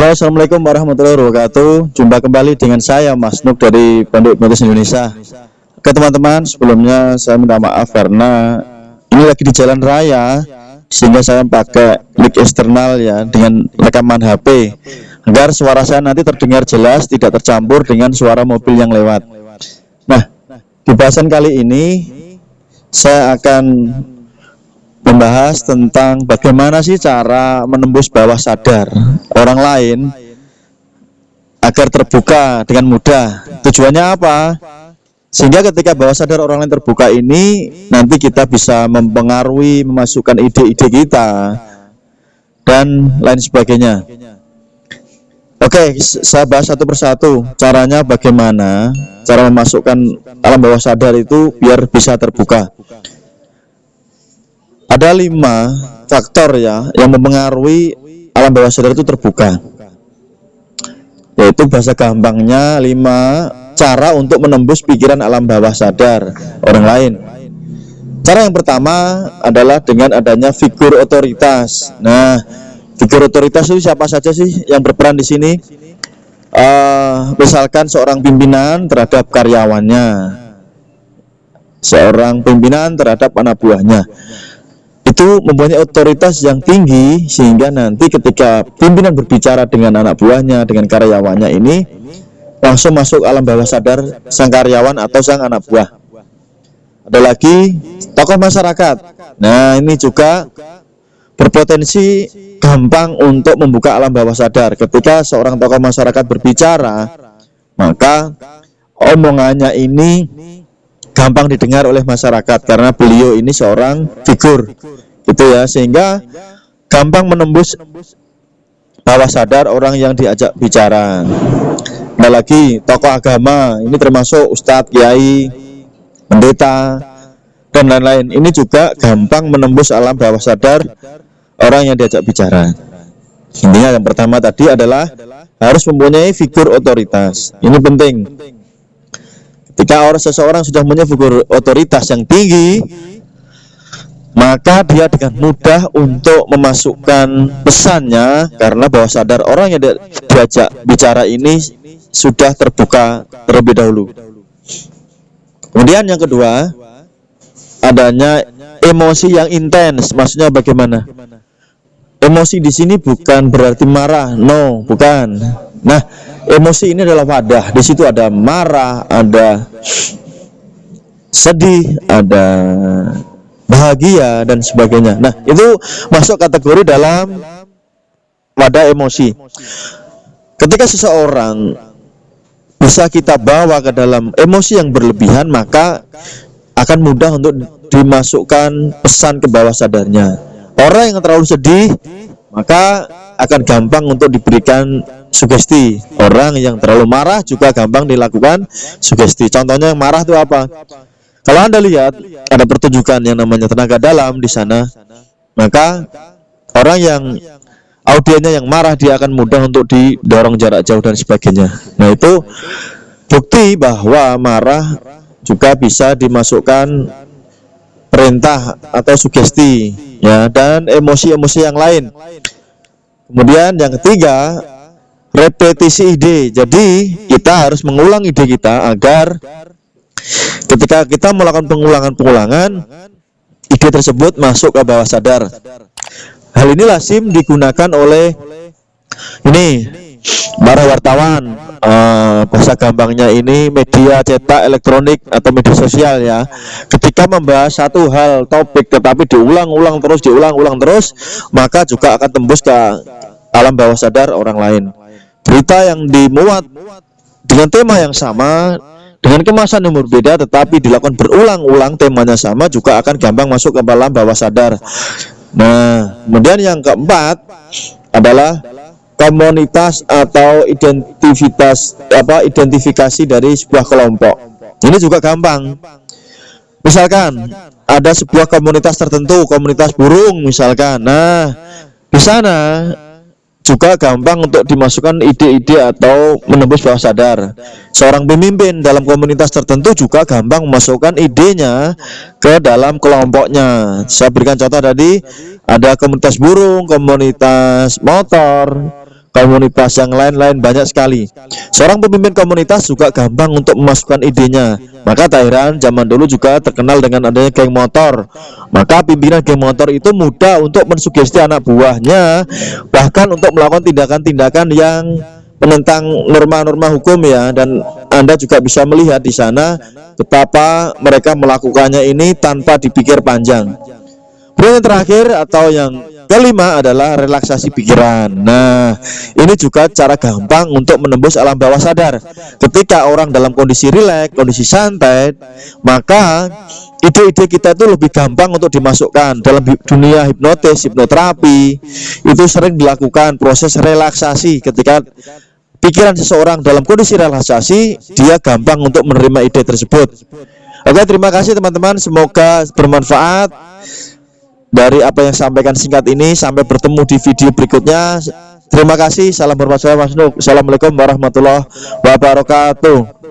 Halo, assalamualaikum warahmatullahi wabarakatuh. Jumpa kembali dengan saya Mas Nuk dari Pondok Hipnotis Indonesia. Oke teman-teman, sebelumnya saya minta maaf karena ini lagi di jalan raya, sehingga saya pakai mic eksternal ya dengan rekaman HP agar suara saya nanti terdengar jelas, tidak tercampur dengan suara mobil yang lewat. Nah, di bahasan kali ini saya akan membahas tentang bagaimana sih cara menembus bawah sadar orang lain agar terbuka dengan mudah. Tujuannya apa? Sehingga ketika bawah sadar orang lain terbuka ini, nanti kita bisa mempengaruhi, memasukkan ide-ide kita dan lain sebagainya. Oke, saya bahas satu persatu. Caranya bagaimana? Cara memasukkan alam bawah sadar itu biar bisa terbuka. Ada 5 faktor ya yang mempengaruhi alam bawah sadar itu terbuka. Yaitu bahasa gampangnya 5 cara untuk menembus pikiran alam bawah sadar orang lain. Cara yang pertama adalah dengan adanya figur otoritas. Nah, figur otoritas itu siapa saja sih yang berperan di sini? Misalkan seorang pimpinan terhadap karyawannya, seorang pimpinan terhadap anak buahnya. Itu mempunyai otoritas yang tinggi sehingga nanti ketika pimpinan berbicara dengan anak buahnya, dengan karyawannya ini langsung masuk alam bawah sadar sang karyawan atau sang anak buah. Ada lagi tokoh masyarakat. Nah, ini juga berpotensi gampang untuk membuka alam bawah sadar. Ketika seorang tokoh masyarakat berbicara, maka omongannya ini gampang didengar oleh masyarakat karena beliau ini seorang figur gitu ya, sehingga gampang menembus bawah sadar orang yang diajak bicara. Ada lagi tokoh agama, ini termasuk ustadz, kiai, pendeta dan lain-lain. Ini juga gampang menembus alam bawah sadar orang yang diajak bicara. Intinya yang pertama tadi adalah harus mempunyai figur otoritas. Ini penting. Ketika seseorang sudah punya figur otoritas yang tinggi, maka dia dengan mudah untuk memasukkan pesannya karena bawah sadar orang yang diajak bicara ini sudah terbuka terlebih dahulu. Kemudian yang kedua, adanya emosi yang intens. Maksudnya bagaimana? Emosi di sini bukan berarti marah, no, bukan. Nah, emosi ini adalah wadah. Di situ ada marah, ada sedih, ada bahagia dan sebagainya. Nah, itu masuk kategori dalam wadah emosi. Ketika seseorang bisa kita bawa ke dalam emosi yang berlebihan, maka akan mudah untuk dimasukkan pesan ke bawah sadarnya. Orang yang terlalu sedih, maka akan gampang untuk diberikan sugesti. Orang yang terlalu marah juga gampang dilakukan sugesti. Contohnya yang marah itu apa? Kalau Anda lihat ada pertunjukan yang namanya tenaga dalam di sana, maka orang yang audiennya yang marah dia akan mudah untuk didorong jarak jauh dan sebagainya. Nah, itu bukti bahwa marah juga bisa dimasukkan perintah atau sugesti ya, dan emosi-emosi yang lain. Kemudian yang ketiga, repetisi ide. Jadi kita harus mengulang ide kita agar ketika kita melakukan pengulangan, ide tersebut masuk ke bawah sadar. Hal ini lazim digunakan oleh para wartawan, bahasa gampangnya ini media cetak, elektronik atau media sosial ya. Ketika membahas satu hal topik tetapi diulang-ulang terus, maka juga akan tembus ke alam bawah sadar orang lain. Berita yang dimuat dengan tema yang sama, dengan kemasan yang berbeda tetapi dilakukan berulang-ulang, temanya sama, juga akan gampang masuk ke alam bawah sadar. Nah, kemudian yang keempat adalah komunitas atau identifikasi dari sebuah kelompok. Ini juga gampang. Misalkan ada sebuah komunitas tertentu, komunitas burung misalkan. Nah, di sana juga gampang untuk dimasukkan ide-ide atau menembus bawah sadar. Seorang pemimpin dalam komunitas tertentu juga gampang memasukkan idenya ke dalam kelompoknya. Saya berikan contoh tadi, ada komunitas burung, komunitas motor, komunitas yang lain-lain banyak sekali. Seorang pemimpin komunitas juga gampang untuk memasukkan idenya. Maka tak heran zaman dulu juga terkenal dengan adanya geng motor. Maka pimpinan geng motor itu mudah untuk mensugesti anak buahnya, bahkan untuk melakukan tindakan-tindakan yang menentang norma-norma hukum ya. Dan Anda juga bisa melihat di sana betapa mereka melakukannya ini tanpa dipikir panjang. Kemudian yang terakhir atau yang kelima adalah relaksasi pikiran. Nah, ini juga cara gampang untuk menembus alam bawah sadar. Ketika orang dalam kondisi rileks, kondisi santai, maka ide-ide kita itu lebih gampang untuk dimasukkan dalam dunia hipnotis, hipnoterapi. Itu sering dilakukan proses relaksasi. Ketika pikiran seseorang dalam kondisi relaksasi, dia gampang untuk menerima ide tersebut. Oke, terima kasih teman-teman, semoga bermanfaat dari apa yang sampaikan singkat ini. Sampai bertemu di video berikutnya. Terima kasih. Salam hormat saya Mas Nuk. Assalamualaikum warahmatullahi wabarakatuh.